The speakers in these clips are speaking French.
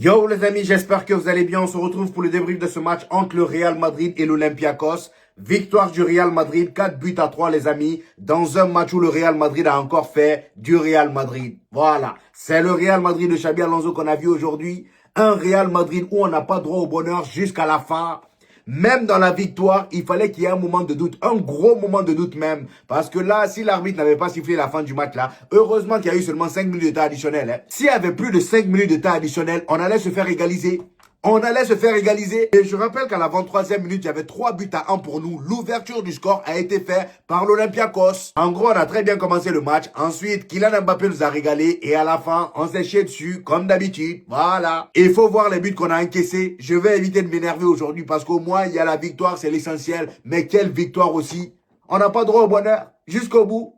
Yo les amis, j'espère que vous allez bien. On se retrouve pour le débrief de ce match entre le Real Madrid et l'Olympiakos. Victoire du Real Madrid, 4 buts à 3 les amis, dans un match où le Real Madrid a encore fait du Real Madrid. Voilà, c'est le Real Madrid de Xabi Alonso qu'on a vu aujourd'hui. Un Real Madrid où on n'a pas droit au bonheur jusqu'à la fin. Même dans la victoire, il fallait qu'il y ait un moment de doute, un gros moment de doute même. Parce que là, si l'arbitre n'avait pas sifflé la fin du match là, heureusement qu'il y a eu seulement 5 minutes de temps additionnel. Hein. S'il y avait plus de 5 minutes de temps additionnel, on allait se faire égaliser. On allait se faire égaliser. Et je rappelle qu'à la 23e minute, il y avait 3 buts à 1 pour nous. L'ouverture du score a été faite par l'Olympiakos. En gros, on a très bien commencé le match. Ensuite, Kylian Mbappé nous a régalé. Et à la fin, on s'est chié dessus, comme d'habitude. Voilà. Et il faut voir les buts qu'on a encaissés. Je vais éviter de m'énerver aujourd'hui parce qu'au moins, il y a la victoire, c'est l'essentiel. Mais quelle victoire aussi. On n'a pas droit au bonheur jusqu'au bout.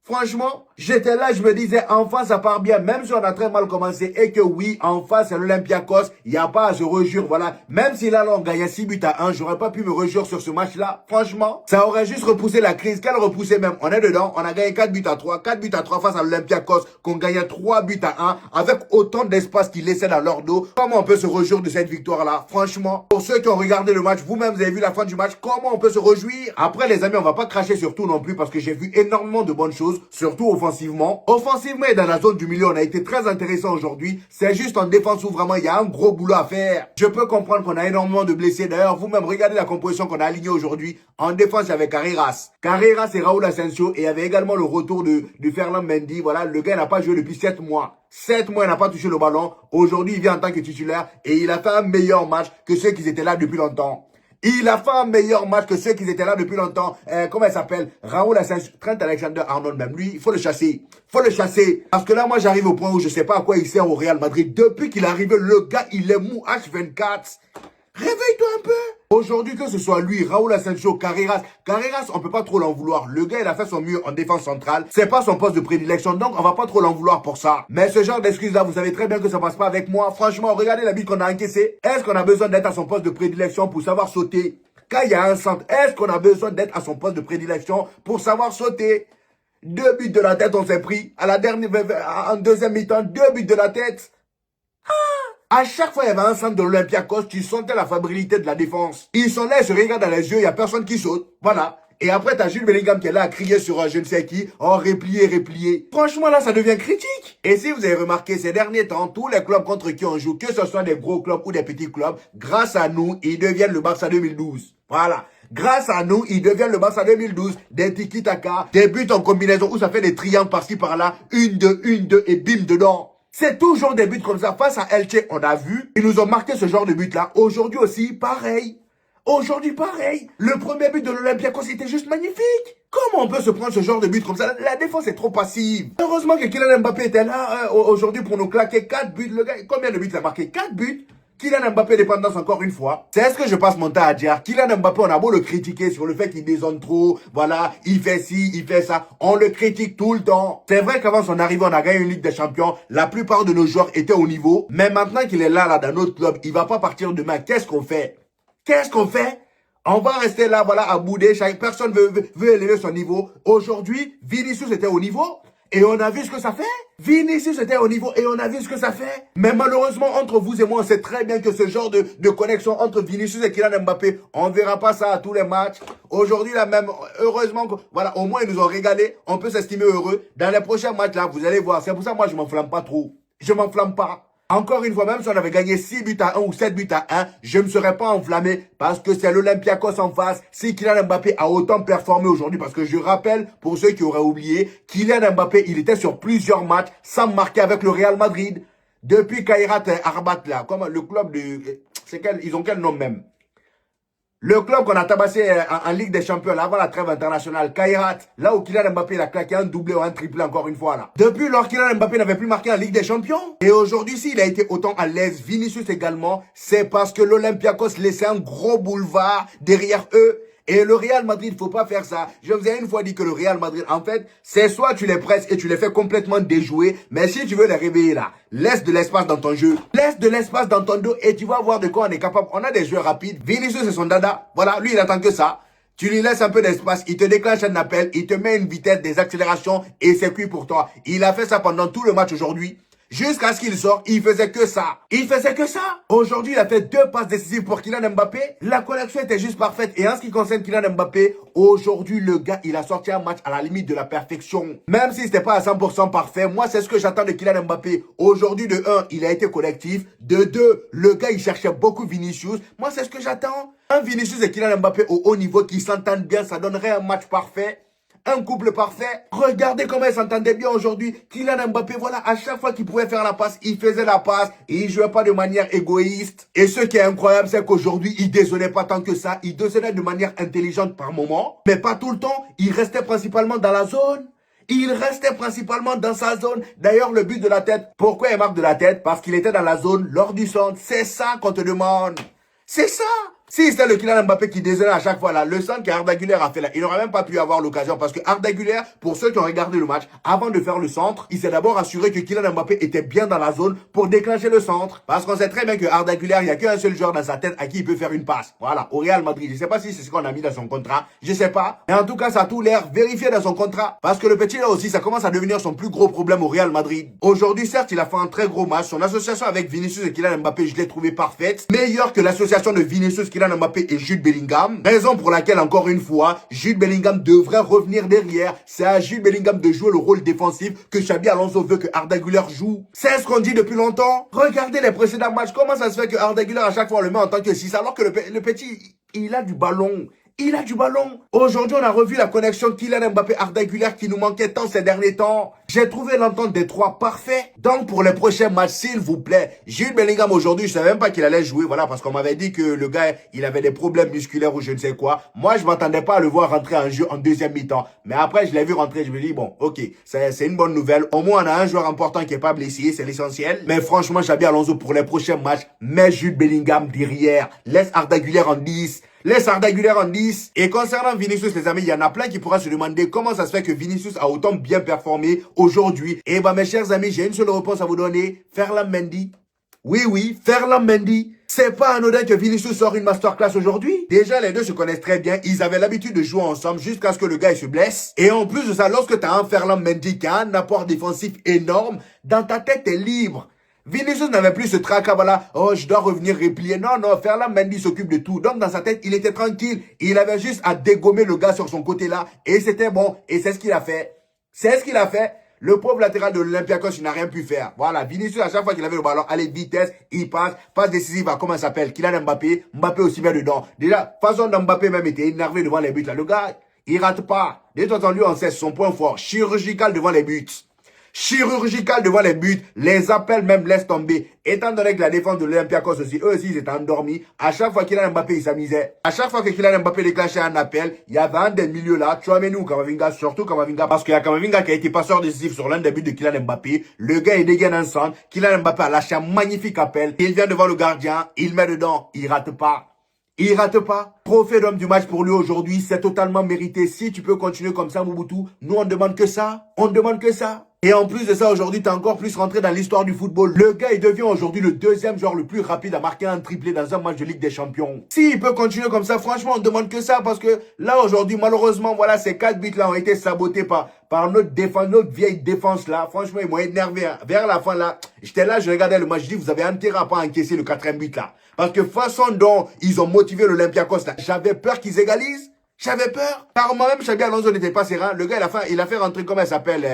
Franchement, j'étais là, je me disais, enfin, ça part bien, même si on a très mal commencé, et que oui, enfin, c'est l'Olympiakos, il n'y a pas à se réjouir, voilà. Même si là, on gagnait 6 buts à 1, j'aurais pas pu me réjouir sur ce match-là. Franchement, ça aurait juste repoussé la crise. Qu'elle repoussait même, on est dedans, on a gagné 4 buts à 3, 4 buts à 3 face à l'Olympiakos, qu'on gagnait 3 buts à 1, avec autant d'espace qu'ils laissaient dans leur dos. Comment on peut se réjouir de cette victoire-là? Franchement, pour ceux qui ont regardé le match, vous-même, vous avez vu la fin du match, comment on peut se réjouir? Après, les amis, on va pas cracher sur tout non plus, parce que j'ai vu énormément de bonnes choses, surtout offensivement. Offensivement et dans la zone du milieu, on a été très intéressant aujourd'hui. C'est juste en défense où vraiment il y a un gros boulot à faire. Je peux comprendre qu'on a énormément de blessés. D'ailleurs, vous-même, regardez la composition qu'on a alignée aujourd'hui. En défense, il y avait Carreras. Carreras et Raúl Asensio. Et il y avait également le retour de Ferland Mendy. Voilà, le gars n'a pas joué depuis 7 mois. 7 mois, il n'a pas touché le ballon. Aujourd'hui, il vient en tant que titulaire et il a fait un meilleur match que ceux qui étaient là depuis longtemps. Il a fait un meilleur match que ceux qui étaient là depuis longtemps. Comment il s'appelle? Raúl Asensio, Trent Alexander-Arnold même. Lui, il faut le chasser. Faut le chasser. Parce que là, moi, j'arrive au point où je sais pas à quoi il sert au Real Madrid. Depuis qu'il est arrivé, le gars, il est mou H24. Réveille-toi un peu. Aujourd'hui, que ce soit lui, Raúl Asensio, Carreras, on peut pas trop l'en vouloir. Le gars, il a fait son mieux en défense centrale. C'est pas son poste de prédilection, donc on va pas trop l'en vouloir pour ça. Mais ce genre d'excuses-là, vous savez très bien que ça passe pas avec moi. Franchement, regardez la bite qu'on a encaissée. Est-ce qu'on a besoin d'être à son poste de prédilection pour savoir sauter? Quand il y a un centre, est-ce qu'on a besoin d'être à son poste de prédilection pour savoir sauter? 2 buts de la tête, on s'est pris. À la dernière, en deuxième mi-temps, 2 buts de la tête. À chaque fois, il y avait un centre de l'Olympiakos, tu sentais la fébrilité de la défense. Ils sont là, ils se regardent dans les yeux, il n'y a personne qui saute. Voilà. Et après, t'as Jude Bellingham qui est là à crier sur je ne sais qui. Oh, replier, replier. Franchement, là, ça devient critique. Et si vous avez remarqué, ces derniers temps, tous les clubs contre qui on joue, que ce soit des gros clubs ou des petits clubs, grâce à nous, ils deviennent le Barça 2012. Voilà. Grâce à nous, ils deviennent le Barça 2012. Des tiki-taka, des buts en combinaison où ça fait des triangles par-ci par-là. 1-2, et bim dedans. C'est toujours des buts comme ça. Face à Elche, on a vu. Ils nous ont marqué ce genre de but-là. Aujourd'hui aussi, pareil. Aujourd'hui, pareil. Le premier but de l'Olympiakos, c'était juste magnifique. Comment on peut se prendre ce genre de but comme ça? La défense est trop passive. Heureusement que Kylian Mbappé était là aujourd'hui pour nous claquer 4 buts. Le gars, combien de buts il a marqué? 4 buts. Kylian Mbappé dépendance encore une fois. C'est ce que je passe mon temps à dire. Kylian Mbappé, on a beau le critiquer sur le fait qu'il dézone trop. Voilà, il fait ci, il fait ça. On le critique tout le temps. C'est vrai qu'avant son arrivée, on a gagné une Ligue des Champions. La plupart de nos joueurs étaient au niveau. Mais maintenant qu'il est là, dans notre club, il va pas partir demain. Qu'est-ce qu'on fait? Qu'est-ce qu'on fait? On va rester là, voilà, à bouder. Personne veut élever son niveau. Aujourd'hui, Vinicius était au niveau. Et on a vu ce que ça fait. Vinicius était au niveau et on a vu ce que ça fait. Mais malheureusement, entre vous et moi, on sait très bien que ce genre de connexion entre Vinicius et Kylian Mbappé, on ne verra pas ça à tous les matchs. Aujourd'hui, là même, heureusement, voilà, au moins ils nous ont régalé. On peut s'estimer heureux. Dans les prochains matchs, là, vous allez voir. C'est pour ça, moi, je m'enflamme pas trop. Je m'enflamme pas. Encore une fois, même si on avait gagné 6 buts à 1 ou 7 buts à 1, je ne me serais pas enflammé parce que c'est l'Olympiakos en face. Si Kylian Mbappé a autant performé aujourd'hui, parce que je rappelle, pour ceux qui auraient oublié, Kylian Mbappé, il était sur plusieurs matchs sans marquer avec le Real Madrid. Depuis Kairat Arbat, là, comme le club de... ils ont quel nom même? Le club qu'on a tabassé en Ligue des Champions, là, avant la trêve internationale, Kairat, là où Kylian Mbappé il a claqué un doublé ou un triplé encore une fois là. Depuis lors, Kylian Mbappé n'avait plus marqué en Ligue des Champions. Et aujourd'hui, s'il a été autant à l'aise, Vinicius également, c'est parce que l'Olympiakos laissait un gros boulevard derrière eux. Et le Real Madrid, faut pas faire ça. Je vous ai une fois dit que le Real Madrid, en fait, c'est soit tu les presses et tu les fais complètement déjouer, mais si tu veux les réveiller là, laisse de l'espace dans ton jeu, laisse de l'espace dans ton dos et tu vas voir de quoi on est capable. On a des joueurs rapides. Vinicius, c'est son dada. Voilà, lui, il attend que ça. Tu lui laisses un peu d'espace, il te déclenche un appel, il te met une vitesse, des accélérations et c'est cuit pour toi. Il a fait ça pendant tout le match aujourd'hui. Jusqu'à ce qu'il sorte, il faisait que ça. Il faisait que ça. Aujourd'hui, il a fait 2 passes décisives pour Kylian Mbappé. La connexion était juste parfaite. Et en ce qui concerne Kylian Mbappé, aujourd'hui, le gars, il a sorti un match à la limite de la perfection. Même si c'était pas à 100% parfait, moi, c'est ce que j'attends de Kylian Mbappé. Aujourd'hui, de 1, il a été collectif. De 2, le gars, il cherchait beaucoup Vinicius. Moi, c'est ce que j'attends. Un Vinicius et Kylian Mbappé au haut niveau qui s'entendent bien, ça donnerait un match parfait. Un couple parfait. Regardez comment ils s'entendaient bien aujourd'hui. Kylian Mbappé, voilà, à chaque fois qu'il pouvait faire la passe, il faisait la passe. Et il jouait pas de manière égoïste. Et ce qui est incroyable, c'est qu'aujourd'hui, il dézonnait pas tant que ça. Il dézonnait de manière intelligente par moment. Mais pas tout le temps. Il restait principalement dans la zone. Il restait principalement dans sa zone. D'ailleurs, le but de la tête. Pourquoi il marque de la tête? Parce qu'il était dans la zone lors du centre. C'est ça qu'on te demande. C'est ça. Si c'était le Kylian Mbappé qui désolait à chaque fois là, le centre qu'Arda Güler a fait là, il n'aurait même pas pu avoir l'occasion parce que Arda Güler, pour ceux qui ont regardé le match, avant de faire le centre, il s'est d'abord assuré que Kylian Mbappé était bien dans la zone pour déclencher le centre. Parce qu'on sait très bien que Arda Güler, il n'y a qu'un seul joueur dans sa tête à qui il peut faire une passe. Voilà, au Real Madrid. Je sais pas si c'est ce qu'on a mis dans son contrat, je sais pas. Mais en tout cas, ça a tout l'air vérifié dans son contrat. Parce que le petit là aussi, ça commence à devenir son plus gros problème au Real Madrid. Aujourd'hui, certes, il a fait un très gros match. Son association avec Vinicius et Kylian Mbappé, je l'ai trouvé parfaite. Meilleure que l'association de Vinicius, Kylian Mbappé et Jude Bellingham. Raison pour laquelle, encore une fois, Jude Bellingham devrait revenir derrière. C'est à Jude Bellingham de jouer le rôle défensif que Xabi Alonso veut que Arda Güler joue. C'est ce qu'on dit depuis longtemps. Regardez les précédents matchs. Comment ça se fait que Arda Güler à chaque fois on le met en tant que 6 alors que le petit, il a du ballon. Il a du ballon. Aujourd'hui, on a revu la connexion Kylian Mbappé-Arda Güler qui nous manquait tant ces derniers temps. J'ai trouvé l'entente des trois parfait. Donc, pour les prochains matchs, s'il vous plaît, Jude Bellingham aujourd'hui, je savais même pas qu'il allait jouer. Voilà, parce qu'on m'avait dit que le gars, il avait des problèmes musculaires ou je ne sais quoi. Moi, je m'attendais pas à le voir rentrer en jeu en deuxième mi-temps. Mais après, je l'ai vu rentrer. Je me dis, bon, ok, c'est une bonne nouvelle. Au moins, on a un joueur important qui est pas blessé. C'est l'essentiel. Mais franchement, Xabi Alonso, pour les prochains matchs, mets Jude Bellingham derrière. Laisse Arda Güler en 10. Laisse Arda Güler en 10. Et concernant Vinicius, les amis, il y en a plein qui pourront se demander comment ça se fait que Vinicius a autant bien performé aujourd'hui. Et bah, mes chers amis, j'ai une seule réponse à vous donner. Ferland Mendy. Oui, Ferland Mendy. C'est pas anodin que Vinicius sort une masterclass aujourd'hui. Déjà, les deux se connaissent très bien. Ils avaient l'habitude de jouer ensemble jusqu'à ce que le gars il se blesse. Et en plus de ça, lorsque tu as un Ferland Mendy qui a un apport défensif énorme, dans ta tête, t'es libre. Vinicius n'avait plus ce tracas, voilà, oh, je dois revenir replier. Non, Ferland Mendy s'occupe de tout. Donc, dans sa tête, il était tranquille. Il avait juste à dégommer le gars sur son côté là. Et c'était bon. Et c'est ce qu'il a fait. C'est ce qu'il a fait. Le pauvre latéral de l'Olympiakos, il n'a rien pu faire. Voilà, Vinicius, à chaque fois qu'il avait le ballon, allez, vitesse, il passe décisive à, comment il s'appelle, Kylian Mbappé. Mbappé aussi bien dedans. Déjà, façon d'Mbappé même était énervé devant les buts là. Le gars, il rate pas. Dès temps en lui, on sait son point fort. Chirurgical devant les buts. Chirurgical devant les buts, les appels même laissent tomber. Étant donné que la défense de l'Olympiakos aussi, eux aussi ils étaient endormis. À chaque fois Kylian Mbappé il s'amusait. À chaque fois que Kylian Mbappé déclenchait un appel, il y avait un des milieux là, Tchouaméni ou Kamavinga, surtout Kamavinga, parce qu'il y a Kamavinga qui a été passeur décisif sur l'un des buts de Kylian Mbappé. Le gars il dégaine un centre, Kylian Mbappé a lâché un magnifique appel. Il vient devant le gardien, il met dedans, il rate pas. Il rate pas. Trophée d'homme du match pour lui aujourd'hui, c'est totalement mérité. Si tu peux continuer comme ça, Mobutu, nous on demande que ça. On demande que ça. Et en plus de ça, aujourd'hui, t'es encore plus rentré dans l'histoire du football. Le gars, il devient aujourd'hui le deuxième joueur le plus rapide à marquer un triplé dans un match de Ligue des Champions. S'il peut continuer comme ça, franchement, on demande que ça parce que là, aujourd'hui, malheureusement, voilà, ces 4 buts-là ont été sabotés par notre défense, notre vieille défense là. Franchement, ils m'ont énervé. Hein. Vers la fin là, j'étais là, je regardais le match, je dis, vous avez intérêt à pas encaisser le 4e but là. Parce que façon dont ils ont motivé l'Olympiakos là, j'avais peur qu'ils égalisent. J'avais peur. Par moi-même, Xabi Alonso n'était pas serein. Le gars, il a fait rentrer, comment il s'appelle,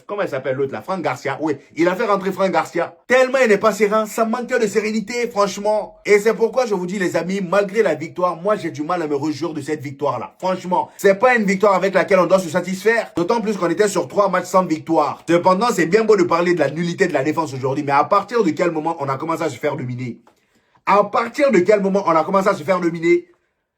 comment il s'appelle l'autre là, Franck Garcia. Oui, il a fait rentrer Franck Garcia. Tellement il n'est pas serein, ça manquait de sérénité, franchement. Et c'est pourquoi je vous dis, les amis, malgré la victoire, moi, j'ai du mal à me réjouir de cette victoire-là. Franchement, c'est pas une victoire avec laquelle on doit se satisfaire. D'autant plus qu'on était sur 3 matchs sans victoire. Cependant, c'est bien beau de parler de la nullité de la défense aujourd'hui, mais à partir de quel moment on a commencé à se faire dominer? À partir de quel moment on a commencé à se faire dominer?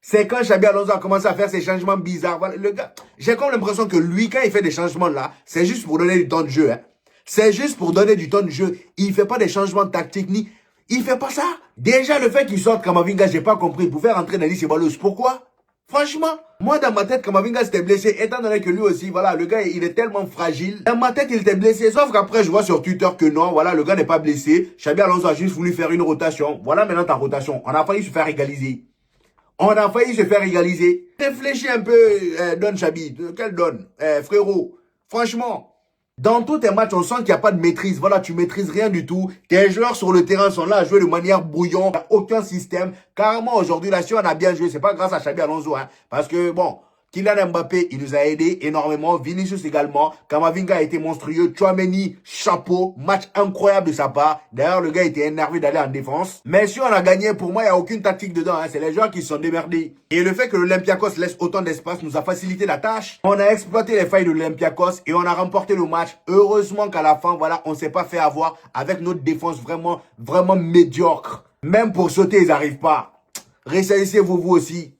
C'est quand Xabi Alonso a commencé à faire ces changements bizarres. Voilà, le gars, j'ai comme l'impression que lui, quand il fait des changements là, c'est juste pour donner du temps de jeu. Hein. C'est juste pour donner du temps de jeu. Il fait pas des changements tactiques ni... Il fait pas ça. Déjà, le fait qu'il sorte Kamavinga, j'ai pas compris. Pour faire rentrer Nani Ceballos. Pourquoi? Franchement, moi dans ma tête, Kamavinga s'était blessé. Étant donné que lui aussi, voilà, le gars, il est tellement fragile. Dans ma tête, il était blessé. Sauf qu'après, je vois sur Twitter que non, voilà, le gars n'est pas blessé. Xabi Alonso a juste voulu faire une rotation. Voilà maintenant ta rotation. On a failli se faire égaliser. On a failli se faire égaliser. Réfléchis un peu, Don Xabi. Quel Don frérot, franchement, Dans tous tes matchs, on sent qu'il n'y a pas de maîtrise. Voilà, tu maîtrises rien du tout. Tes joueurs sur le terrain sont là à jouer de manière brouillon. Il n'y a aucun système. Carrément, aujourd'hui, là, si on a bien joué, c'est pas grâce à Xabi Alonso, hein. Parce que, bon, Kylian Mbappé, il nous a aidé énormément. Vinicius également. Kamavinga a été monstrueux. Tchouaméni, chapeau. Match incroyable de sa part. D'ailleurs, le gars était énervé d'aller en défense. Mais si on a gagné, pour moi, il n'y a aucune tactique dedans, hein. C'est les joueurs qui se sont démerdés. Et le fait que l'Olympiakos laisse autant d'espace nous a facilité la tâche. On a exploité les failles de l'Olympiakos et on a remporté le match. Heureusement qu'à la fin, voilà, on ne s'est pas fait avoir avec notre défense vraiment, vraiment médiocre. Même pour sauter, ils n'arrivent pas. Ressaisissez-vous vous aussi.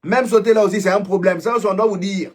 Même sauter là aussi, c'est un problème. Ça aussi, on doit vous dire.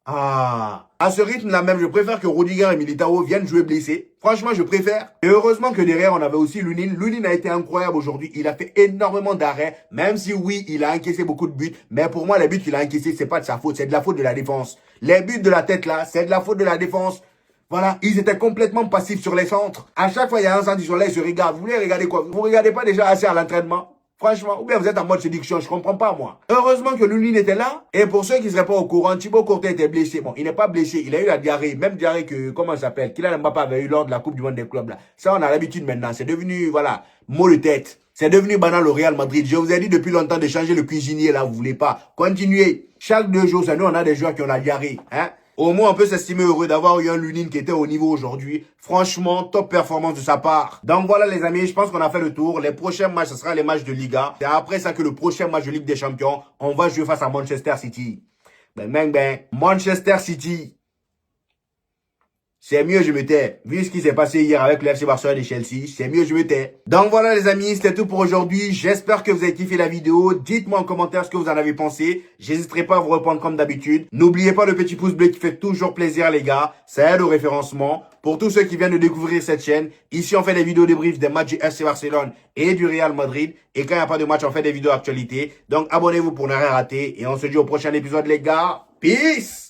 Ah. À ce rythme-là même, je préfère que Rudiger et Militao viennent jouer blessés. Franchement, je préfère. Et heureusement que derrière, on avait aussi Lunin. Lunin a été incroyable aujourd'hui. Il a fait énormément d'arrêts. Même si oui, il a encaissé beaucoup de buts. Mais pour moi, les buts qu'il a encaissés, c'est pas de sa faute. C'est de la faute de la défense. Les buts de la tête là, c'est de la faute de la défense. Voilà, ils étaient complètement passifs sur les centres. À chaque fois, il y a un centre, ils sont là, ils se regardent. Vous voulez regarder quoi? Vous regardez pas déjà assez à l'entraînement? Franchement, ou bien vous êtes en mode séduction, je comprends pas moi. Heureusement que Lunin était là. Et pour ceux qui ne seraient pas au courant, Thibaut Courtois était blessé. Bon, il n'est pas blessé, il a eu la diarrhée. Même diarrhée que, comment ça s'appelle, Kylian Mbappé avait eu lors de la Coupe du Monde des clubs là. Ça, on a l'habitude maintenant. C'est devenu, voilà, mot de tête. C'est devenu banal au Real Madrid. Je vous ai dit depuis longtemps de changer le cuisinier là, vous voulez pas. Continuez. Chaque 2 jours, ça nous, on a des joueurs qui ont la diarrhée. Hein? Au moins, on peut s'estimer heureux d'avoir eu un Lunin qui était au niveau aujourd'hui. Franchement, top performance de sa part. Donc voilà les amis, je pense qu'on a fait le tour. Les prochains matchs, ce sera les matchs de Liga. C'est après ça que le prochain match de Ligue des Champions, on va jouer face à Manchester City. Manchester City. C'est mieux je me tais. Vu ce qui s'est passé hier avec le FC Barcelone et Chelsea, c'est mieux je me tais. Donc voilà les amis, c'était tout pour aujourd'hui. J'espère que vous avez kiffé la vidéo. Dites-moi en commentaire ce que vous en avez pensé. J'hésiterai pas à vous répondre comme d'habitude. N'oubliez pas le petit pouce bleu qui fait toujours plaisir les gars. Ça aide au référencement. Pour tous ceux qui viennent de découvrir cette chaîne, ici on fait des vidéos débriefs des matchs du FC Barcelone et du Real Madrid. Et quand il n'y a pas de match, on fait des vidéos actualité. Donc abonnez-vous pour ne rien rater. Et on se dit au prochain épisode les gars. Peace!